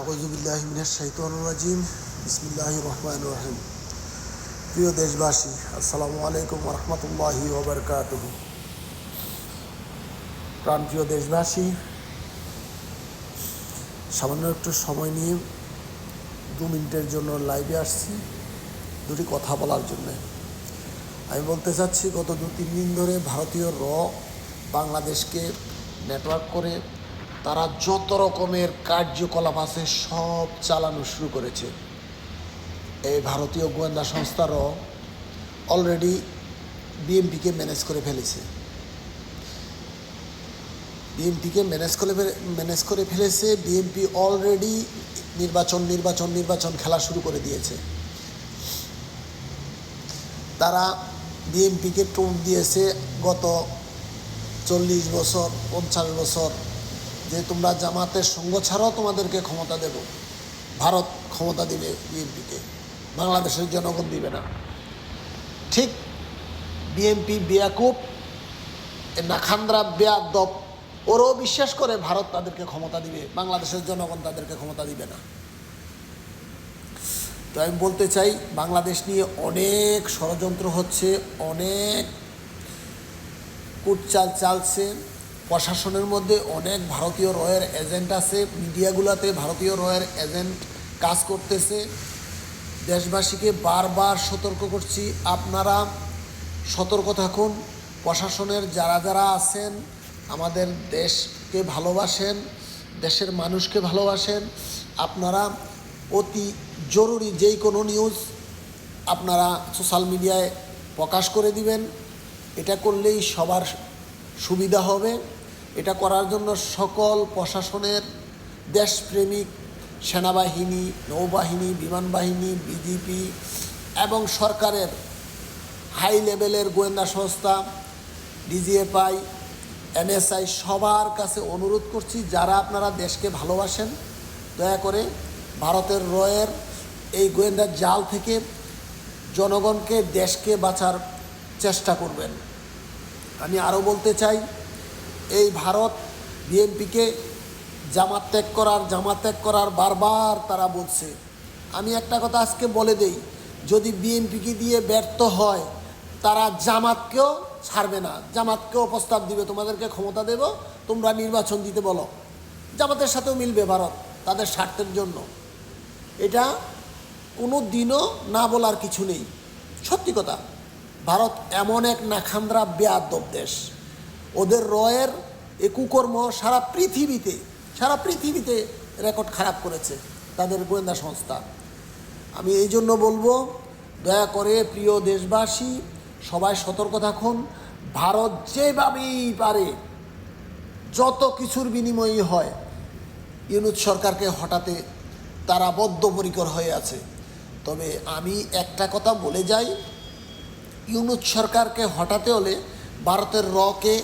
আউযু বিল্লাহি মিনাশ শাইতানির রাজিম। বিসমিল্লাহির রহমানির রহিম। প্রিয় দেশবাসী, আসসালামু আলাইকুম ওয়া রাহমাতুল্লাহি ওয়া বারাকাতুহু। প্রাণপ্রিয় দেশবাসী, সামান্য একটু সময় নিয়ে 2 মিনিটের জন্য লাইভে আসছি দুটি কথা বলার জন্য। আমি বলতে চাচ্ছি, গত 2-3 দিন ধরে ভারতীয় বাংলাদেশকে নেটওয়ার্ক করে তারা যত রকমের কার্যকলাপ আছে সব চালানো শুরু করেছে। এই ভারতীয় গোয়েন্দা সংস্থা অলরেডি বিএনপিকে ম্যানেজ করে ফেলেছে। বিএনপি অলরেডি নির্বাচন খেলা শুরু করে দিয়েছে। তারা বিএনপিকে টোপ দিয়েছে গত 40 বছর 50 বছর যে তোমরা জামাতের সঙ্গ ছাড়াও তোমাদেরকে ক্ষমতা দেব। ভারত ক্ষমতা দিবে বিএনপিকে, বাংলাদেশের জনগণ দিবে না। ঠিক বিএনপি বেয়াকুব, নাখান্দ্রা বেয়াদব, ওরাও বিশ্বাস করে ভারত তাদেরকে ক্ষমতা দিবে, বাংলাদেশের জনগণ তাদেরকে ক্ষমতা দিবে না। তো আমি বলতে চাই, বাংলাদেশ নিয়ে অনেক ষড়যন্ত্র হচ্ছে, অনেক কুটচাল চালছে। প্রশাসনের মধ্যে অনেক ভারতীয় রয়ের এজেন্ট আছে, মিডিয়াগুলোতে ভারতীয় রয়ের এজেন্ট কাজ করতেছে। দেশবাসীকে বারবার সতর্ক করছি, আপনারা সতর্ক থাকুন। প্রশাসনের যারা আছেন, আমাদের দেশকে ভালোবাসেন, দেশের মানুষকে ভালোবাসেন, আপনারা অতি জরুরি যেই কোনো নিউজ আপনারা সোশ্যাল মিডিয়ায় প্রকাশ করে দিবেন। এটা করলেই সবার সুবিধা হবে। এটা করার জন্য সকল প্রশাসনের, দেশপ্রেমিক সেনাবাহিনী, নৌবাহিনী, বিমান বাহিনী, বিজিপি এবং সরকারের হাই লেভেলের গোয়েন্দা সংস্থা, ডিজিএফআই, এনএসআই সবার কাছে অনুরোধ করছি, যারা আপনারা দেশকে ভালোবাসেন, দয়া করে ভারতের রয়ের এই গোয়েন্দা জাল থেকে জনগণকে, দেশকে বাঁচার চেষ্টা করবেন। আমি আরও বলতে চাই, এই ভারত বিএনপিকে জামাত ত্যাগ করার বারবার তারা বলছে। আমি একটা কথা আজকে বলে দেই, যদি বিএনপিকে দিয়ে ব্যর্থ হয়, তারা জামাতকেও ছাড়বে না, জামাতকেও প্রস্তাব দিবে, তোমাদেরকে ক্ষমতা দেব, তোমরা নির্বাচন দিতে বলো। জামাতের সাথেও মিলবে ভারত তাদের স্বার্থের জন্য। এটা কোনো দিনও না বলার কিছু নেই, সত্যি কথা। ভারত এমন এক নাখান্দ্রা বেয়াদব দেশ, ওদের রয়ের এ কুকর্ম সারা পৃথিবীতে রেকর্ড খারাপ করেছে তাদের গোয়েন্দা সংস্থা। আমি এই জন্য বলবো, দয়া করে প্রিয় দেশবাসী সবাই সতর্ক থাকুন। ভারত যেভাবেই পারে, যত কিছুর বিনিময়ই হয়, ইউনূস সরকারকে হটাতে তারা বদ্ধপরিকর হয়ে আছে। তবে আমি একটা কথা বলে যাই, ইউনূস সরকারকে হটাতে হলে ভারতের কে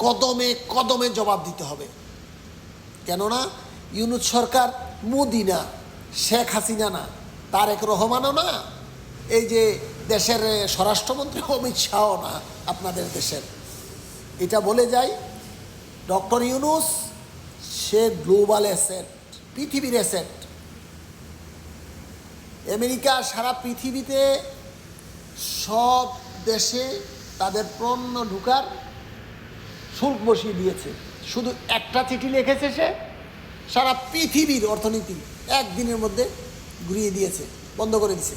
কদমে কদমে জবাব দিতে হবে। কেননা ইউনূস সরকার মোদি না, শেখ হাসিনা না, তারেক রহমানও না, এই যে দেশের স্বরাষ্ট্রমন্ত্রী অমিত শাহও না আপনাদের দেশের। এটা বলে যাই, ডক্টর ইউনূস সে গ্লোবাল অ্যাসেট, পৃথিবীর অ্যাসেট। আমেরিকা সারা পৃথিবীতে সব দেশে তাদের পণ্য ঢুকার শুল্ক বসিয়ে দিয়েছে। শুধু একটা চিঠি লিখেছে, সে সারা পৃথিবীর অর্থনীতি একদিনের মধ্যে ঘুরিয়ে দিয়েছে, বন্ধ করে দিয়েছে।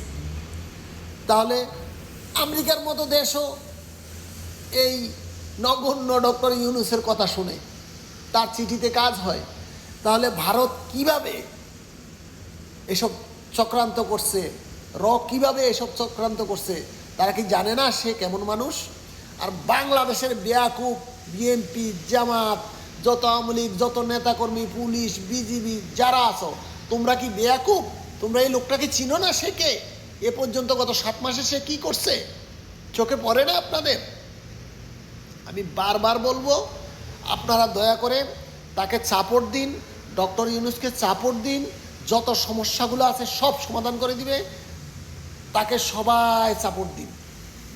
তাহলে আমেরিকার মতো দেশও এই নগণ্য ডক্টর ইউনূসের কথা শুনে, তার চিঠিতে কাজ হয়। তাহলে ভারত কিভাবে এসব চক্রান্ত করছে, কিভাবে এসব চক্রান্ত করছে, তারা কি জানে না সে কেমন মানুষ? আর বাংলাদেশের বেয়াকুব বিএনপি, জামাত, যত আওয়ামী লীগ, যত নেতাকর্মী, পুলিশ, বিজিবি যারা আছো, তোমরা কি বেয়াকুব? তোমরা এই লোকটাকে চিনো না? সে কে? এ পর্যন্ত গত 7 মাসে সে কি করছে চোখে পড়ে না আপনাদের? আমি বারবার বলবো, আপনারা দয়া করে তাকে সাপোর্ট দিন, ডক্টর ইউনূসকে সাপোর্ট দিন। যত সমস্যাগুলো আছে সব সমাধান করে দিবে, তাকে সবাই সাপোর্ট দিন।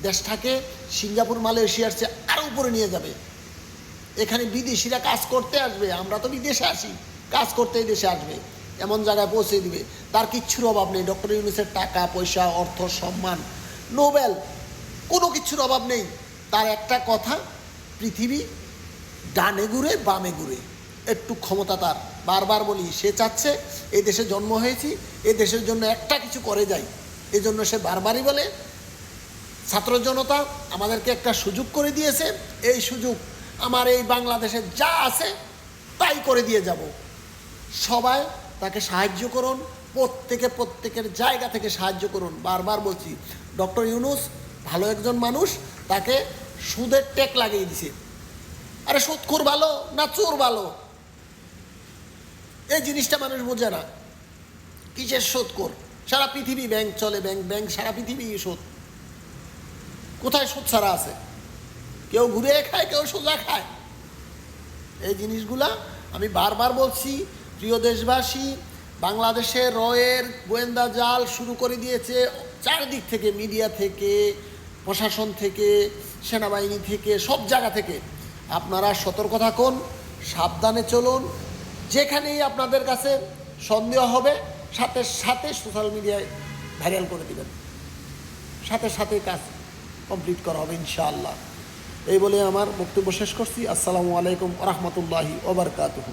দেশটাকে সিঙ্গাপুর, মালয়েশিয়ার চেয়ে আরও উপরে নিয়ে যাবে। এখানে বিদেশিরা কাজ করতে আসবে, আমরা তো বিদেশে আসি, কাজ করতে এই দেশে আসবে। এমন জায়গায় পৌঁছে দিবে, তার কিচ্ছুর অভাব নেই। ডক্টর ইউনূসের টাকা পয়সা, অর্থ, সম্মান, নোবেল, কোনো কিচ্ছুর অভাব নেই। তার একটা কথা, পৃথিবী ডানে ঘুরে বামে ঘুরে, একটু ক্ষমতা তার। বারবার বলি, সে চাচ্ছে এই দেশে জন্ম হয়েছি, এই দেশের জন্য একটা কিছু করে যাই। এই জন্য সে বারবারই বলে, ছাত্র জনতা আমাদেরকে একটা সুযোগ করে দিয়েছে, এই সুযোগ আমার এই বাংলাদেশে যা আছে তাই করে দিয়ে যাব। সবাই তাকে সাহায্য করুন, প্রত্যেকের জায়গা থেকে সাহায্য করুন। বারবার বলছি, ডক্টর ইউনূস ভালো একজন মানুষ, তাকে সুদের টেক লাগিয়ে দিছে। আরে সুদখোর ভালো না চোর ভালো, এই জিনিসটা মানুষ বোঝে না। কিসের সুদখোর? সারা পৃথিবী ব্যাংক চলে, ব্যাংক সারা পৃথিবী সুদ। কোথায় সুদ ছাড়া আছে? কেউ ঘুরে খায়, কেউ সোজা খায়। এই জিনিসগুলা আমি বারবার বলছি। প্রিয় দেশবাসী, বাংলাদেশের রয়ের গোয়েন্দা জাল শুরু করে দিয়েছে চারদিক থেকে, মিডিয়া থেকে, প্রশাসন থেকে, সেনাবাহিনী থেকে, সব জায়গা থেকে। আপনারা সতর্ক থাকুন, সাবধানে চলুন। যেখানেই আপনাদের কাছে সন্দেহ হবে, সাথে সাথে সোশ্যাল মিডিয়ায় ভাইরাল করে দিবেন, সাথে সাথে কাজ কমপ্লিট করা হবে ইনশাআল্লাহ। এই বলে আমার বক্তব্য শেষ করছি। আসসালামু আলাইকুম ওয়া রাহমাতুল্লাহি ওয়া বারাকাতুহু।